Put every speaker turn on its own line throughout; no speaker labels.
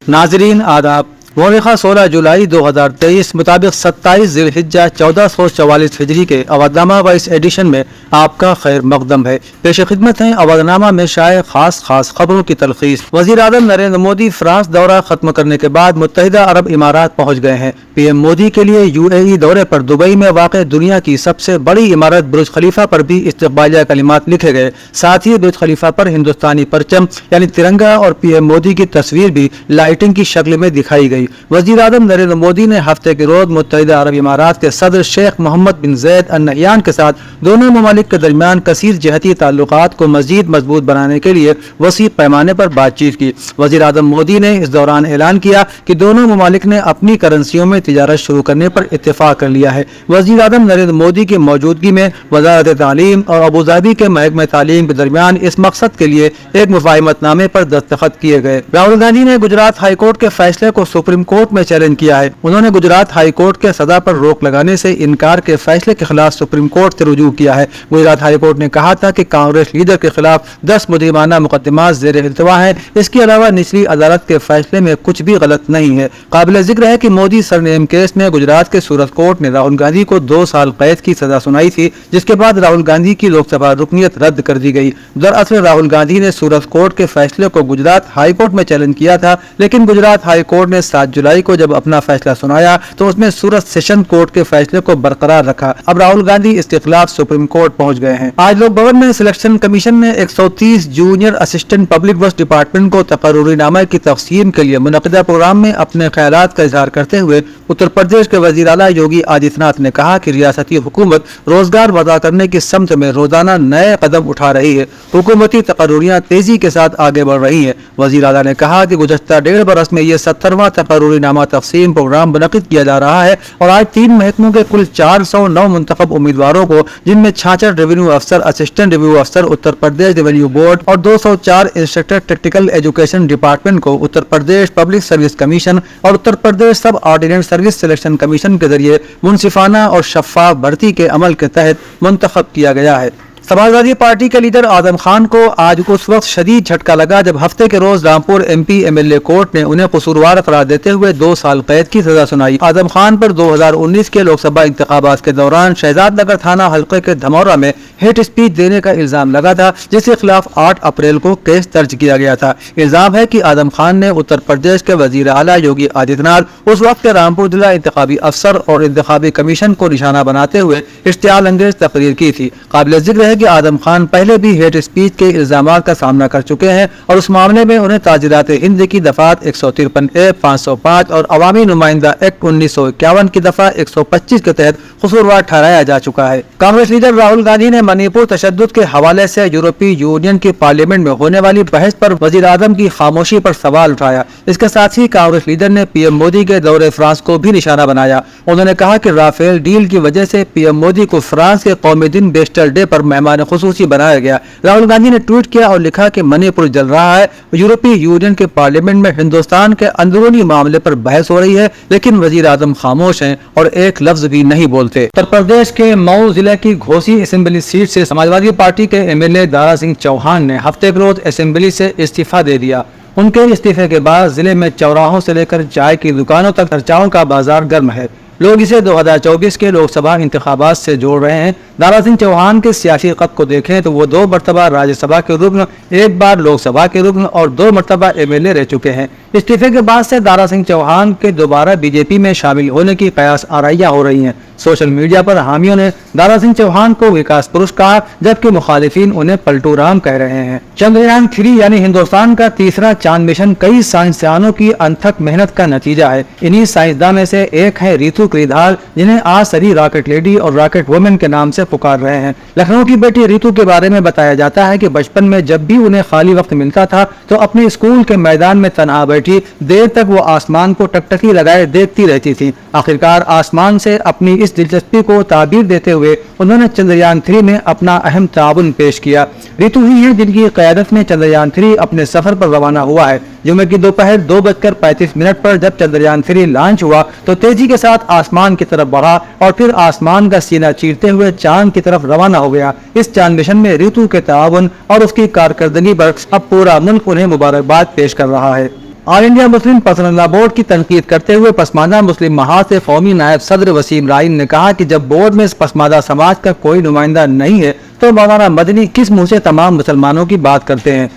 नाजरीन आदाब। मौलिका 16 जुलाई 2023 मुताबिक 27 ज़िलहिज्जा 1444 हिजरी के अवधनामा वाइस एडिशन में आपका खैर मकदम है। पेश खिदमत है अवधनामा में शाये खास खबरों की तलखीस। वज़ीर आज़म नरेंद्र मोदी फ्रांस दौरा खत्म करने के बाद मुत्तहिदा अरब इमारात पहुँच गए हैं। पीएम मोदी के लिए UAE दौरे पर दुबई में वाक़ दुनिया की सबसे बड़ी इमारत बुर्ज खलीफा पर भी इस्तक़बालिया कलिमात लिखे गए। साथ ही बुर्ज खलीफा पर हिंदुस्तानी परचम यानी तिरंगा और पीएम मोदी की तस्वीर भी लाइटिंग की शक्ल में दिखाई गई। वज़ीर आज़म नरेंद्र मोदी ने हफ्ते के रोज मुत्तहिदा अरब इमारात के सदर शेख मोहम्मद बिन ज़ैद अल नहयान के साथ दोनों ममालिक के दरमियान कसीर जहती ताल्लुकात को मज़ीद मजबूत बनाने के लिए वसी पैमाने पर बातचीत की। वज़ीर आज़म मोदी ने इस दौरान ऐलान किया कि दोनों ममालिक ने अपनी करेंसियों में तिजारत शुरू करने पर इत्तेफाक कर लिया है। वज़ीर आज़म नरेंद्र मोदी की मौजूदगी में वज़ारत तालीम और अबूधाबी के महकमा तालीम के दरमियान इस मकसद के लिए एक मुफ़ाहिमतनामे पर दस्तखत किए गए। राहुल गांधी ने गुजरात हाई कोर्ट के फैसले को सुप्रीम कोर्ट में चैलेंज किया है। उन्होंने गुजरात हाई कोर्ट के सजा पर रोक लगाने से इनकार के फैसले के खिलाफ सुप्रीम कोर्ट से रुजू किया है। गुजरात हाई कोर्ट ने कहा था कि कांग्रेस लीडर के खिलाफ 10 मुजरिमाना मुकदमात ज़ेर इल्तिवा है। इसके अलावा निचली अदालत के फैसले में कुछ भी गलत नहीं है। काबिल जिक्र है कि मोदी सरनेम केस में गुजरात के सूरत कोर्ट ने राहुल गांधी को 2 साल कैद की सजा सुनाई थी, जिसके बाद राहुल गांधी की लोकसभा रुकनीत रद्द कर दी गई। दरअसल राहुल गांधी ने सूरत कोर्ट के फैसले को गुजरात हाई कोर्ट में चैलेंज किया था, लेकिन गुजरात हाई कोर्ट ने 7 जुलाई को जब अपना फैसला सुनाया तो उसमें सूरत सेशन कोर्ट के फैसले को बरकरार रखा। अब राहुल गांधी इसके खिलाफ सुप्रीम कोर्ट पहुंच गए हैं। आज लोक भवन में सिलेक्शन कमीशन ने 130 junior assistant public works department को तकर्रुरीनामा की तक़सीम के लिए मुनक़िदा प्रोग्राम में अपने ख्यालात का इजहार करते हुए उत्तर प्रदेश के वज़ीर आला योगी आदित्यनाथ ने कहा कि रियासती हुकूमत रोजगार वदा करने की समत में रोजाना नए कदम उठा रही है। हुकूमती तकर्रुरियाँ तेजी के साथ आगे बढ़ रही है। वज़ीर आला ने कहा कि गुज़श्ता 1.5 बरस में ये 70वां तकर्रुरीनामा तक़सीम प्रोग्राम मुनक़िद किया जा रहा है और आज 3 महकमों के कुल 409 मुंतखब उम्मीदवारों को, जिनमें 66 रेवेन्यू अफसर, असिस्टेंट रेवेन्यू अफसर उत्तर प्रदेश रेवेन्यू बोर्ड और 204 इंस्ट्रक्टर टेक्निकल एजुकेशन डिपार्टमेंट को Uttar Pradesh public service commission और उत्तर प्रदेश सब ऑर्डिनेंट सर्विस सिलेक्शन कमीशन के जरिए मुनसिफाना और शफाफ भर्ती के अमल के तहत मुंतखब किया गया है। समाजवादी पार्टी के लीडर आजम खान को आज उस वक्त शदीद झटका लगा जब हफ्ते के रोज रामपुर MP MLA कोर्ट ने उन्हें कसूरवार करार देते हुए 2 साल कैद की सजा सुनाई। आजम खान पर 2019 के लोकसभा इंतखाबात के दौरान शहजाद नगर थाना हल्के के धमौरा में हेट स्पीच देने का इल्जाम लगा था, जिसके खिलाफ 8 अप्रैल को केस दर्ज किया गया था। इल्जाम है कि आजम खान ने उत्तर प्रदेश के वजीर आला योगी आदित्यनाथ उस वक्त के रामपुर जिला इंतखाबी अफसर और इंतखाबी कमीशन को निशाना बनाते हुए इश्तियाल अंगेज तकरीर की थी। काबिल जिक्र है कि आजम खान पहले भी हेट स्पीच के इल्जामात का सामना कर चुके हैं और उस मामले में उन्हें ताजिरात हिंद की दफात 153A 505 और अवामी नुमाइंदा एक्ट 1951 की दफा 125 के तहत कसूरवार ठहराया जा चुका है। कांग्रेस लीडर राहुल गांधी ने मणिपुर तशद्दुद के हवाले से यूरोपीय यूनियन की पार्लियामेंट में होने वाली बहस पर वजीर आज़म की खामोशी पर सवाल उठाया। इसके साथ ही कांग्रेस लीडर ने पीएम मोदी के दौरे फ्रांस को भी निशाना बनाया। उन्होंने कहा कि राफेल डील की वजह से पीएम मोदी को फ्रांस के कौमी दिन बेस्टर डे पर मेहमान खुसूसी बनाया गया। राहुल गांधी ने ट्वीट किया और लिखा कि मणिपुर जल रहा है। यूरोपीय यूनियन के पार्लियामेंट में हिंदुस्तान के अंदरूनी मामले पर बहस हो रही है, लेकिन वजीर आज़म खामोश हैं और एक लफ्ज भी नहीं बोलते। उत्तर प्रदेश के मऊ जिले की घोसी असेंबली सीट से समाजवादी पार्टी के MLA दारा सिंह चौहान ने हफ्ते के रोज असेंबली से इस्तीफा दे दिया। उनके इस्तीफे के बाद जिले में चौराहों से लेकर चाय की दुकानों तक चर्चाओं का बाजार गर्म है। लोग इसे 2024 के लोकसभा इंतखाबात से जोड़ रहे हैं। दारा सिंह चौहान के सियासी कद को देखें तो वो 2 मरतबा राज्यसभा के रुकन, 1 बार लोकसभा के रुकन और 2 मरतबा MLA रह चुके हैं। इस्तीफे के बाद से दारा सिंह चौहान के दोबारा बीजेपी में शामिल होने की कयास आराइयां हो रही हैं। सोशल मीडिया पर हामियों ने दारा सिंह चौहान को विकास पुरुष कहा, जबकि मुखालिफिन उन्हें पलटू राम कह रहे हैं। चंद्रयान 3 यानी हिंदुस्तान का तीसरा चांद मिशन कई साइंसदानों की अनथक मेहनत का नतीजा है। इन्हीं साइंसदान में से एक है रितु क्रीधार, जिन्हें आज सभी रॉकेट लेडी और रॉकेट वुमेन के नाम से पुकार रहे हैं। लखनऊ की बेटी रितु के बारे में बताया जाता है कि बचपन में जब भी उन्हें खाली वक्त मिलता था तो अपने स्कूल के मैदान में तन्हा बैठी देर तक वो आसमान को टकटकी लगाए देखती रहती थी। आखिरकार आसमान से अपनी इस दिलचस्पी को ताबीर देते हुए उन्होंने चंद्रयान 3 में अपना अहम ताउन पेश किया। रितु ही है जिनकी क़यादत में चंद्रयान 3 अपने सफर पर रवाना हुआ है। जुमे की दोपहर 2:35 पर जब चंद्रयान 3 लॉन्च हुआ तो तेजी के साथ आसमान की तरफ बढ़ा और फिर आसमान का सीना चीरते हुए चांद की तरफ रवाना हो गया। इस चांद मिशन में रितु के ताउन और उसकी कारकर्दगी पर अब पूरा मुल्क उन्हें मुबारकबाद पेश कर रहा है। All India Muslim personal law board की तनकीद करते हुए पसमानदा मुस्लिम महाज से कौमी नायब सदर वसीम राइन ने कहा कि जब बोर्ड में इस पसमानदा समाज का कोई नुमाइंदा नहीं है तो मौलाना मदनी किस मुंह से तमाम मुसलमानों की बात करते हैं।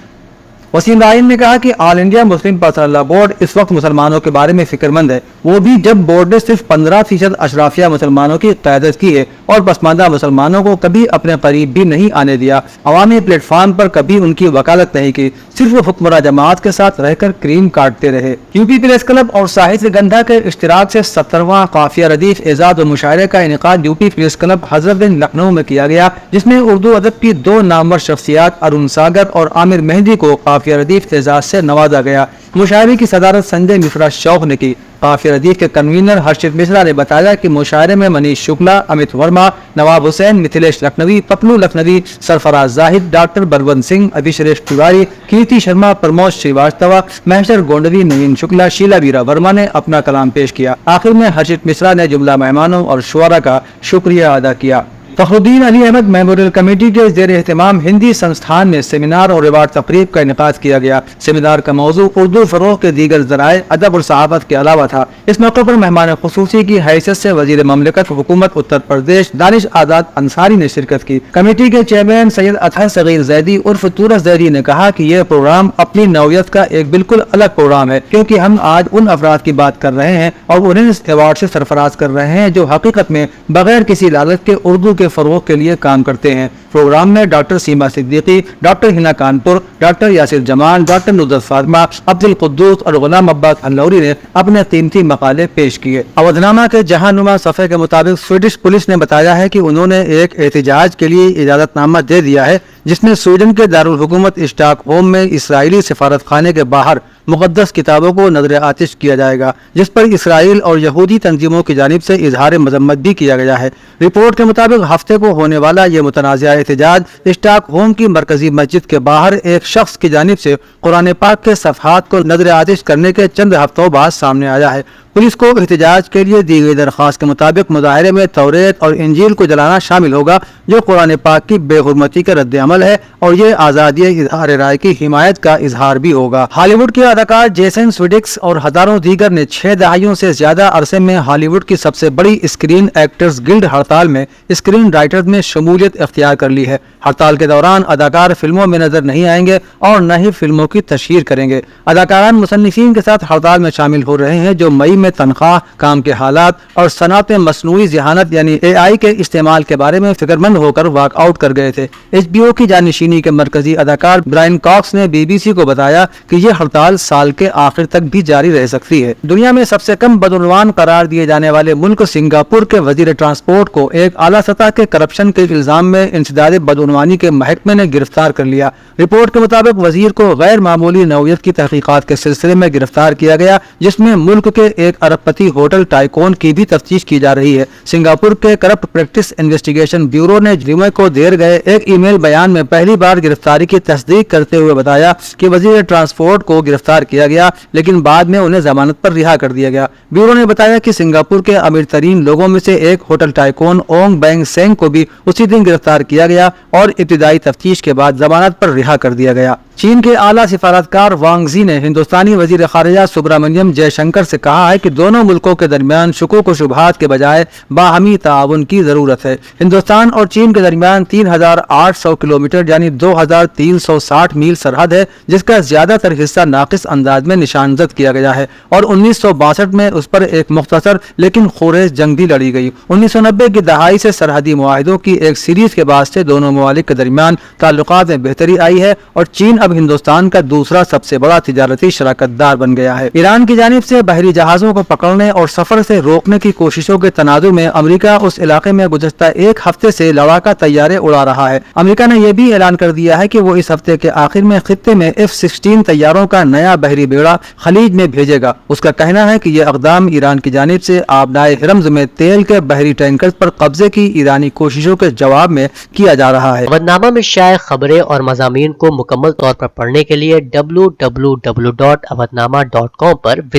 वसीम राइन ने कहा कि all India Muslim personal law board इस वक्त मुसलमानों के बारे में फिक्रमंद है, वो भी जब बोर्ड ने सिर्फ 15% अशराफिया मुसलमानों की क़यादत की है और पसमानदा मुसलमानों को कभी अपने करीब भी नहीं आने दिया, अवामी प्लेटफार्म पर कभी उनकी वकालत नहीं की, सिर्फ हुक्मरान जमात के साथ रहकर क्रीम काटते रहे। यूपी प्रेस क्लब और साहित्य गंधा के इश्तिराक से 70वां काफिया रदीफ एजाज और मुशायरे का इनेकाद UP press club Hazratganj Lucknow में किया गया, जिसमें उर्दू अदब की 2 नामवर शख्सियात अरुण सागर और आमिर मेहदी को काफिया रदीफ एजाज से नवाजा गया। मुशायरे की सदारत संजय मिश्रा शौक ने की। काफिया रदीफ के कन्वीनर हर्षित मिश्रा ने बताया कि मुशायरे में मनीष शुक्ला, अमित वर्मा, नवाब हुसैन, मिथिलेश लखनवी, पपलू लखनवी, सरफराज जाहिद, डॉक्टर बलवंत सिंह, अभिश्रेष्ठ तिवारी, कीर्ति शर्मा, प्रमोद श्रीवास्तव, महशर गोंडवी, नवीन शुक्ला, शीला वीरा वर्मा ने अपना कलाम पेश किया। आखिर में हर्षित मिश्रा ने जुमला मेहमानों और शुअरा का शुक्रिया अदा किया। फखरुद्दीन अली अहमद मेमोरियल कमेटी के ज़ेर एहतमाम हिंदी संस्थान में सेमिनार और रिवार्ड तकरीब का इनेकाद किया गया। सेमिनार का मौजू उर्दू फरोग के दीगर ज़राए अदब और सहाफ़त के अलावा था। इस मौके पर मेहमान खुसूसी की हैसियत से वज़ीर ममलिकत हुकूमत उत्तर प्रदेश दानिश आज़ाद अंसारी ने शिरकत की। कमेटी के चेयरमैन सैयद अतहर सगीर जैदी उर्फ तूरस जैदी ने कहा कि यह प्रोग्राम अपनी नौयत का एक बिल्कुल अलग प्रोग्राम है, क्योंकि हम आज उन अफराद की बात कर रहे हैं और उन्हें इस अवार्ड से सरफराज कर रहे हैं जो हकीकत में बगैर किसी लालच के उर्दू के फरोग के लिए काम करते हैं। प्रोग्राम में doctor Seema Siddiqui, doctor Hina Kanpur, doctor Yasir Jamal, doctor Nusrat Fatima, Abdul Quddus और गुलाम अब्बास अल्लौरी ने अपने कीमती मकाले पेश किए। अवधनामा के जहानुमा सफ़े के मुताबिक स्वीडिश पुलिस ने बताया है कि उन्होंने एक एहतजाज के लिए इजाजतनामा दे दिया है, जिसमें स्वीडन के दारुल हुकूमत स्टॉकहोम में इसराइली सिफारत खाने के बाहर मुक़द्दस किताबों को नजर आतिश किया जाएगा, जिस पर इसराइल और यहूदी तंजीमों की जानिब से इजहार मजम्मत भी किया गया है। रिपोर्ट के मुताबिक हफ्ते को होने वाला ये मुतनाज़िया एहतजाज स्टॉकहोम की मरकजी मस्जिद के बाहर एक शख्स की जानिब से कुरान पाक के सफ़हात को नजर आतिश करने के चंद हफ्तों बाद सामने आया है। पुलिस को एहतजाज के लिए दी गई दरख्वास्त के मुताबिक मुजाहरे में तौरेत और इंजील को जलाना शामिल होगा, जो कुरान पाक की बेहुरमती का रद्द अमल है, और ये आज़ादी इजहार राय की हिमायत का इजहार भी होगा। हॉलीवुड के अदाकार जेसन स्विडिक्स और हजारों दीगर ने 6 दहाइयों से ज्यादा अरसे में हॉलीवुड की सबसे बड़ी स्क्रीन एक्टर्स गिल्ड हड़ताल में स्क्रीन राइटर्स में शमूलियत इख्तियार कर ली है। हड़ताल के दौरान अदाकार फिल्मों में नजर नहीं आएंगे और न ही फिल्मों की तशहीर करेंगे। अदाकारान मुसन्निफीन के साथ हड़ताल में शामिल हो रहे हैं, जो मई में तनख्वाह, काम के हालात और सनअत में मसनूई ज़हानत यानी AI के इस्तेमाल के बारे में फिक्रमंद होकर वॉकआउट कर गए थे। HBO की जानशीनी के मरकजी अदाकार ब्रायन कॉक्स ने BBC को बताया कि यह हड़ताल साल के आखिर तक भी जारी रह सकती है। दुनिया में सबसे कम बदउनवान करार दिए जाने वाले मुल्क सिंगापुर के वजीर ट्रांसपोर्ट को एक आला सतह के करप्शन के इल्जाम में इंसदाद बदउनवानी के महकमे ने गिरफ्तार कर लिया। रिपोर्ट के मुताबिक वजीर को गैर मामूली नौयत की तहकीकात के सिलसिले में गिरफ्तार किया गया, जिसमें मुल्क के एक अरबपति होटल टाइकोन की भी तफ्तीश की जा रही है। सिंगापुर के करप्ट प्रैक्टिस इन्वेस्टिगेशन ब्यूरो ने जुमे को देर गए एक ईमेल बयान में पहली बार गिरफ्तारी की तस्दीक करते हुए बताया कि वजीर ट्रांसपोर्ट को गिरफ्तार किया गया, लेकिन बाद में उन्हें जमानत पर रिहा कर दिया गया। ब्यूरो ने बताया कि सिंगापुर के अमीर तरीन लोगों में से एक होटल टाइकोन ओंग बैंग सेंग को भी उसी दिन गिरफ्तार किया गया और इब्तिदाई तफ्तीश के बाद जमानत पर रिहा कर दिया गया। चीन के आला सिफारतकार वांग जी ने हिंदुस्तानी वजीर खारिजा सुब्रमण्यम जयशंकर से कहा है कि दोनों मुल्कों के दरमियान शुकूक व शुबहात के बजाय बाहमी ताउन की जरूरत है। हिंदुस्तान और चीन के दरमियान 3800 किलोमीटर यानी 2360 मील सरहद है, जिसका ज्यादातर हिस्सा नाकिस अंदाज में निशानजद किया गया है और 1962 में उस पर एक मुख्तसर लेकिन खुरेज जंग भी लड़ी गई। 1990 की दहाई से सरहदी मुआहिदों की एक सीरीज के बाद से दोनों ममालिक के दरमियान ताल्लुकात में बेहतरी आई है और चीन अब हिंदुस्तान का दूसरा सबसे बड़ा तिजारती शराकतदार बन गया है। ईरान की जानिब से बहरी जहाजों को पकड़ने और सफर से रोकने की कोशिशों के तनाजुर में अमेरिका उस इलाके में गुज़श्ता एक हफ्ते से लड़ाका तैयारे उड़ा रहा है। अमेरिका ने यह भी ऐलान कर दिया है कि वो इस हफ्ते के आखिर में खित्ते में F-16 तैयारों का नया बहरी बेड़ा खलीज में भेजेगा। उसका कहना है कि यह इक़दाम ईरान की जानिब से आबनाए हिरम्ज में तेल के बहरी टैंकर्स पर कब्जे की ईरानी कोशिशों के जवाब में किया जा रहा है।
अवधनामा में शाये खबरें और मज़ामीन को मुकम्मल तौर पर पढ़ने के लिए www.awadnama.com पर विजिट